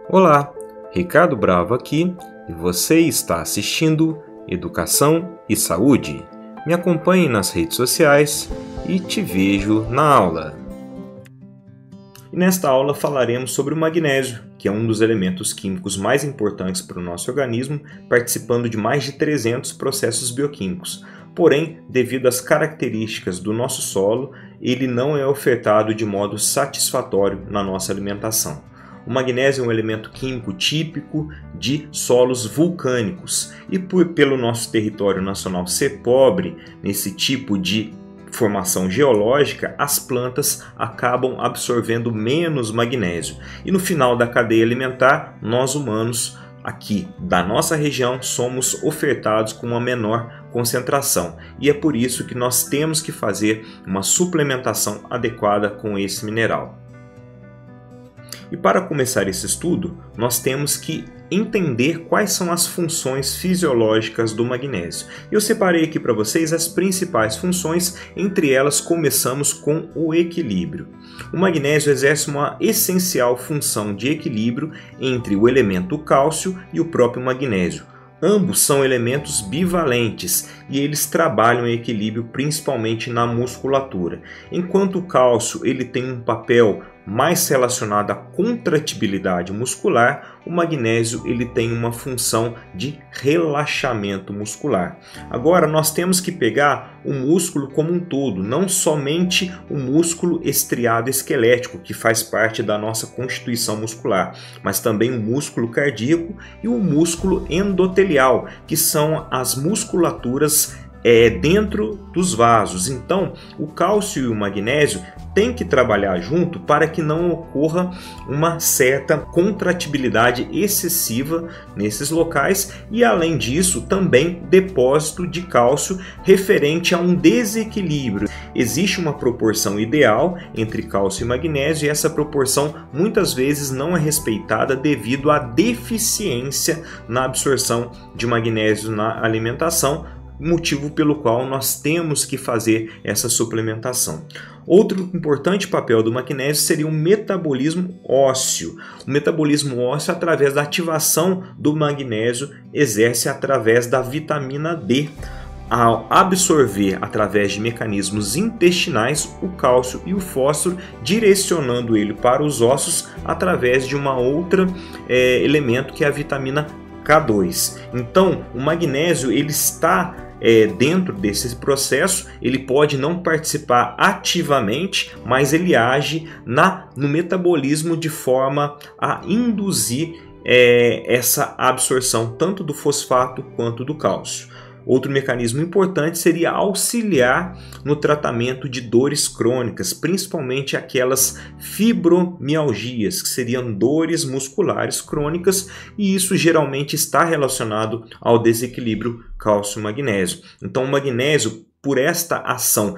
Olá, Ricardo Bravo aqui e você está assistindo Educação e Saúde. Me acompanhe nas redes sociais e te vejo na aula. E nesta aula falaremos sobre o magnésio, que é um dos elementos químicos mais importantes para o nosso organismo, participando de mais de 300 processos bioquímicos. Porém, devido às características do nosso solo, ele não é ofertado de modo satisfatório na nossa alimentação. O magnésio é um elemento químico típico de solos vulcânicos e pelo nosso território nacional ser pobre nesse tipo de formação geológica, as plantas acabam absorvendo menos magnésio. E no final da cadeia alimentar, nós humanos aqui da nossa região somos ofertados com uma menor concentração. E é por isso que nós temos que fazer uma suplementação adequada com esse mineral. E para começar esse estudo, nós temos que entender quais são as funções fisiológicas do magnésio. Eu separei aqui para vocês as principais funções, entre elas começamos com o equilíbrio. O magnésio exerce uma essencial função de equilíbrio entre o elemento cálcio e o próprio magnésio. Ambos são elementos bivalentes e eles trabalham em equilíbrio principalmente na musculatura. Enquanto o cálcio ele tem um papel mais relacionado à contratibilidade muscular, o magnésio ele tem uma função de relaxamento muscular. Agora nós temos que pegar o músculo como um todo, não somente o músculo estriado esquelético, que faz parte da nossa constituição muscular, mas também o músculo cardíaco e o músculo endotelial, que são as musculaturas dentro dos vasos. Então, o cálcio e o magnésio têm que trabalhar junto para que não ocorra uma certa contratibilidade excessiva nesses locais e, além disso, também depósito de cálcio referente a um desequilíbrio. Existe uma proporção ideal entre cálcio e magnésio e essa proporção muitas vezes não é respeitada devido à deficiência na absorção de magnésio na alimentação, motivo pelo qual nós temos que fazer essa suplementação. Outro importante papel do magnésio seria o metabolismo ósseo. O metabolismo ósseo, através da ativação do magnésio, exerce através da vitamina D, ao absorver através de mecanismos intestinais o cálcio e o fósforo, direcionando ele para os ossos através de uma outra elemento que é a vitamina K2. Então, o magnésio ele está dentro desse processo, ele pode não participar ativamente, mas ele age no metabolismo de forma a induzir essa absorção tanto do fosfato quanto do cálcio. Outro mecanismo importante seria auxiliar no tratamento de dores crônicas, principalmente aquelas fibromialgias, que seriam dores musculares crônicas, e isso geralmente está relacionado ao desequilíbrio cálcio-magnésio. Então, o magnésio, por esta ação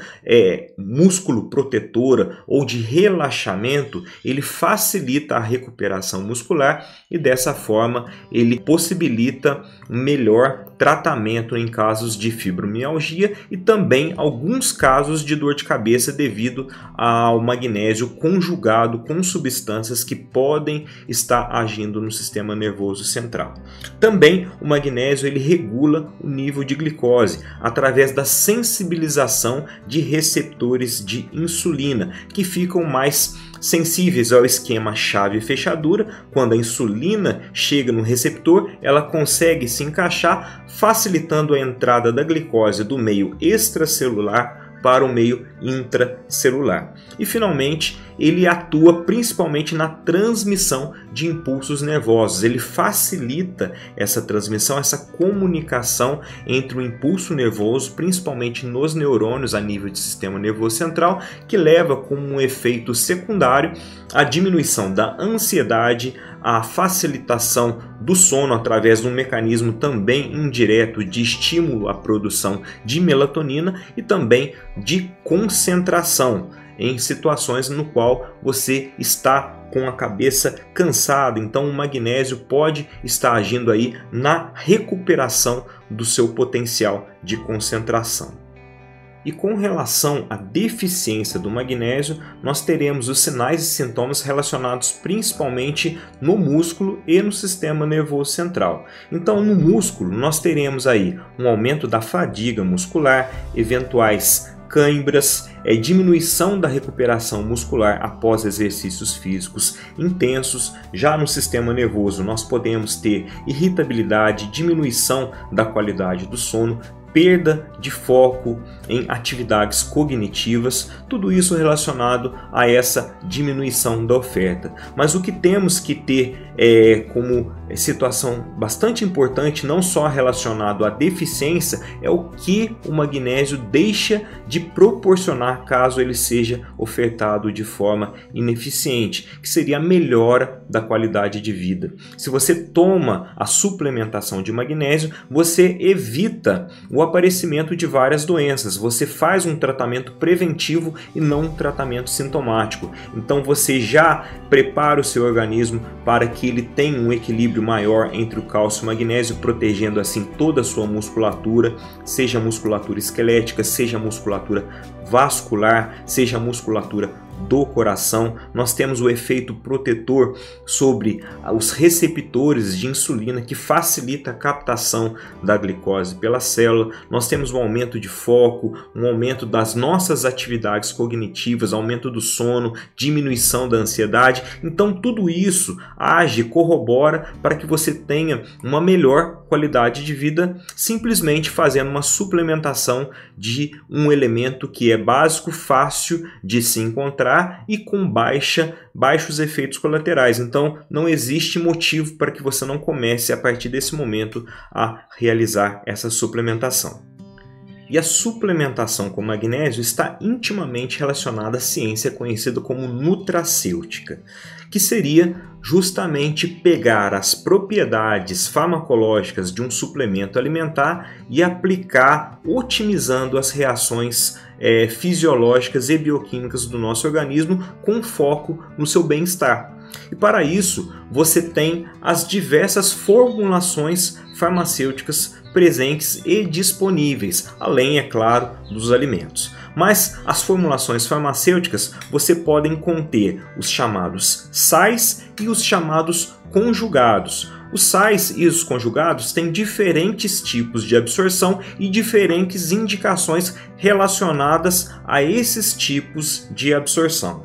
músculo protetora ou de relaxamento, ele facilita a recuperação muscular e dessa forma ele possibilita um melhor tratamento em casos de fibromialgia e também alguns casos de dor de cabeça devido ao magnésio conjugado com substâncias que podem estar agindo no sistema nervoso central. Também o magnésio ele regula o nível de glicose através da sensibilização de receptores de insulina, que ficam mais sensíveis ao esquema chave e fechadura. Quando a insulina chega no receptor, ela consegue se encaixar, facilitando a entrada da glicose do meio extracelular para o meio intracelular. E finalmente, ele atua principalmente na transmissão de impulsos nervosos. Ele facilita essa transmissão, essa comunicação entre o impulso nervoso, principalmente nos neurônios a nível de sistema nervoso central, que leva como um efeito secundário a diminuição da ansiedade, a facilitação do sono através de um mecanismo também indireto de estímulo à produção de melatonina e também de concentração em situações no qual você está com a cabeça cansada. Então o magnésio pode estar agindo aí na recuperação do seu potencial de concentração. E com relação à deficiência do magnésio, nós teremos os sinais e sintomas relacionados principalmente no músculo e no sistema nervoso central. Então, no músculo, nós teremos aí um aumento da fadiga muscular, eventuais cãibras, diminuição da recuperação muscular após exercícios físicos intensos. Já no sistema nervoso, nós podemos ter irritabilidade, diminuição da qualidade do sono, perda de foco em atividades cognitivas, tudo isso relacionado a essa diminuição da oferta. Mas o que temos que ter como situação bastante importante, não só relacionado à deficiência, é o que o magnésio deixa de proporcionar caso ele seja ofertado de forma ineficiente, que seria a melhora da qualidade de vida. Se você toma a suplementação de magnésio, você evita o aparecimento de várias doenças, você faz um tratamento preventivo e não um tratamento sintomático. Então você já prepara o seu organismo para que ele tenha um equilíbrio maior entre o cálcio e o magnésio, protegendo assim toda a sua musculatura, seja musculatura esquelética, seja musculatura vascular, seja musculatura do coração. Nós temos o efeito protetor sobre os receptores de insulina, que facilita a captação da glicose pela célula. Nós temos um aumento de foco, um aumento das nossas atividades cognitivas, aumento do sono, diminuição da ansiedade. Então tudo isso age, corrobora para que você tenha uma melhor qualidade de vida, simplesmente fazendo uma suplementação de um elemento que é básico, fácil de se encontrar e com baixos efeitos colaterais. Então não existe motivo para que você não comece a partir desse momento a realizar essa suplementação. E a suplementação com magnésio está intimamente relacionada à ciência conhecida como nutracêutica, que seria justamente pegar as propriedades farmacológicas de um suplemento alimentar e aplicar, otimizando as reações fisiológicas e bioquímicas do nosso organismo com foco no seu bem-estar. E para isso você tem as diversas formulações farmacêuticas presentes e disponíveis, além, é claro, dos alimentos. Mas as formulações farmacêuticas você podem conter os chamados sais e os chamados conjugados. Os sais e os conjugados têm diferentes tipos de absorção e diferentes indicações relacionadas a esses tipos de absorção.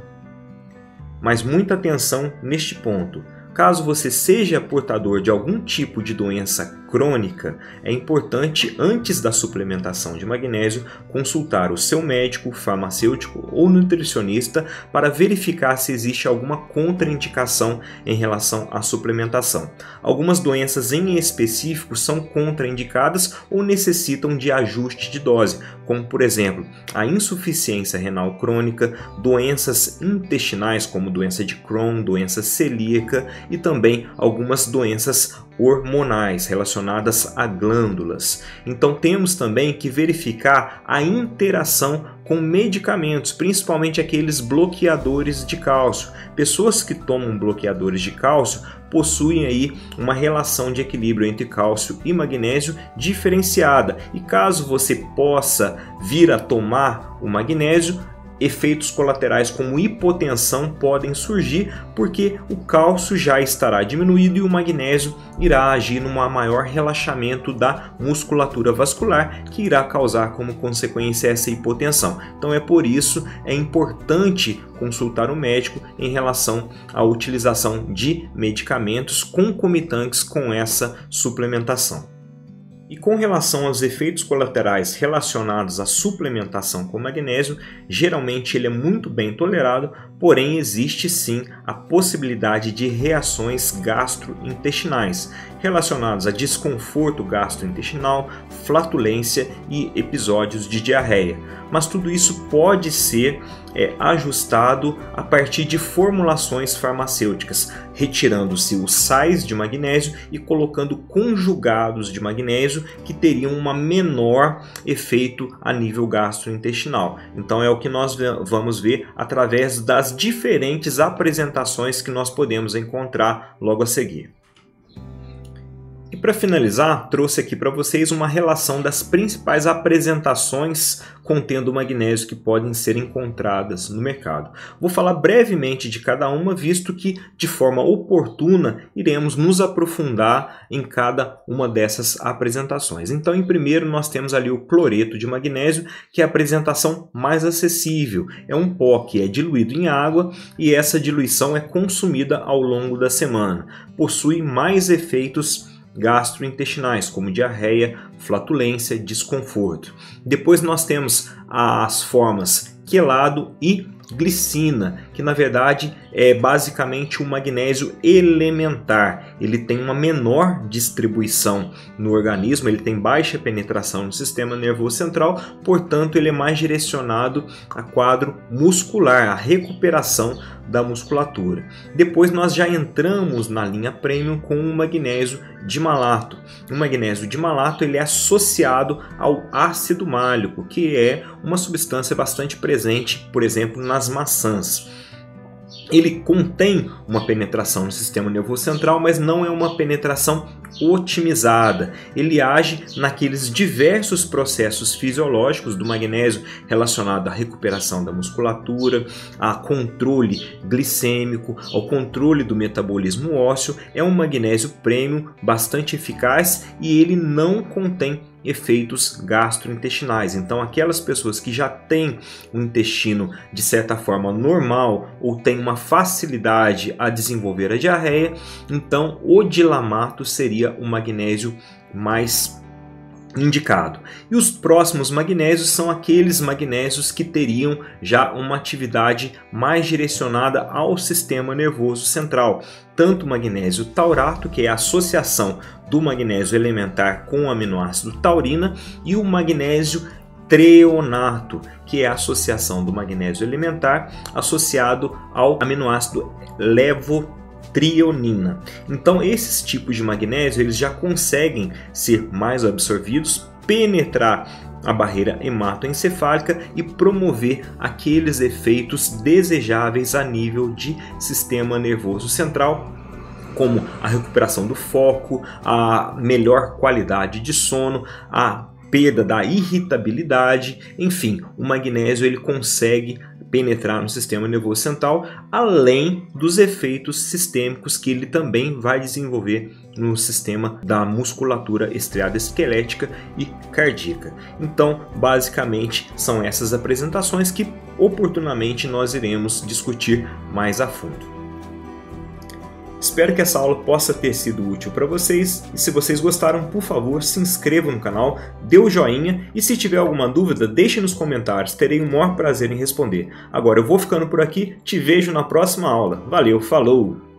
Mas muita atenção neste ponto. Caso você seja portador de algum tipo de doença crônica, é importante, antes da suplementação de magnésio, consultar o seu médico, farmacêutico ou nutricionista para verificar se existe alguma contraindicação em relação à suplementação. Algumas doenças em específico são contraindicadas ou necessitam de ajuste de dose, como por exemplo a insuficiência renal crônica, doenças intestinais como doença de Crohn, doença celíaca e também algumas doenças hormonais relacionadas a glândulas. Então temos também que verificar a interação com medicamentos, principalmente aqueles bloqueadores de cálcio. Pessoas que tomam bloqueadores de cálcio possuem aí uma relação de equilíbrio entre cálcio e magnésio diferenciada. E caso você possa vir a tomar o magnésio, efeitos colaterais como hipotensão podem surgir, porque o cálcio já estará diminuído e o magnésio irá agir num maior relaxamento da musculatura vascular, que irá causar como consequência essa hipotensão. Então é por isso é importante consultar o médico em relação à utilização de medicamentos concomitantes com essa suplementação. E com relação aos efeitos colaterais relacionados à suplementação com magnésio, geralmente ele é muito bem tolerado, porém existe sim a possibilidade de reações gastrointestinais relacionados a desconforto gastrointestinal, flatulência e episódios de diarreia. Mas tudo isso pode ser ajustado a partir de formulações farmacêuticas, retirando-se os sais de magnésio e colocando conjugados de magnésio que teriam um menor efeito a nível gastrointestinal. Então é o que nós vamos ver através das diferentes apresentações que nós podemos encontrar logo a seguir. E para finalizar, trouxe aqui para vocês uma relação das principais apresentações contendo magnésio que podem ser encontradas no mercado. Vou falar brevemente de cada uma, visto que de forma oportuna iremos nos aprofundar em cada uma dessas apresentações. Então, em primeiro, nós temos ali o cloreto de magnésio, que é a apresentação mais acessível. É um pó que é diluído em água e essa diluição é consumida ao longo da semana. Possui mais efeitos gastrointestinais, como diarreia, flatulência, desconforto. Depois nós temos as formas quelado e glicina, que na verdade é basicamente um magnésio elementar. Ele tem uma menor distribuição no organismo, ele tem baixa penetração no sistema nervoso central, portanto ele é mais direcionado a quadro muscular, a recuperação da musculatura. Depois nós já entramos na linha premium com o magnésio dimalato. O magnésio dimalato ele é associado ao ácido málico, que é uma substância bastante presente, por exemplo, nas maçãs. Ele contém uma penetração no sistema nervoso central, mas não é uma penetração otimizada. Ele age naqueles diversos processos fisiológicos do magnésio relacionado à recuperação da musculatura, a controle glicêmico, ao controle do metabolismo ósseo. É um magnésio premium bastante eficaz e ele não contém efeitos gastrointestinais. Então, aquelas pessoas que já têm o intestino de certa forma normal ou têm uma facilidade a desenvolver a diarreia, então o dilamato seria o magnésio mais indicado. E os próximos magnésios são aqueles magnésios que teriam já uma atividade mais direcionada ao sistema nervoso central. Tanto o magnésio taurato, que é a associação do magnésio elementar com o aminoácido taurina, e o magnésio treonato, que é a associação do magnésio elementar associado ao aminoácido levotrionina. Então esses tipos de magnésio eles já conseguem ser mais absorvidos, penetrar a barreira hematoencefálica e promover aqueles efeitos desejáveis a nível de sistema nervoso central, como a recuperação do foco, a melhor qualidade de sono, a perda da irritabilidade. Enfim, o magnésio ele consegue penetrar no sistema nervoso central, além dos efeitos sistêmicos que ele também vai desenvolver no sistema da musculatura estriada esquelética e cardíaca. Então, basicamente, são essas apresentações que oportunamente nós iremos discutir mais a fundo. Espero que essa aula possa ter sido útil para vocês e se vocês gostaram, por favor, se inscrevam no canal, dê o joinha e se tiver alguma dúvida, deixe nos comentários, terei o maior prazer em responder. Agora eu vou ficando por aqui, te vejo na próxima aula. Valeu, falou!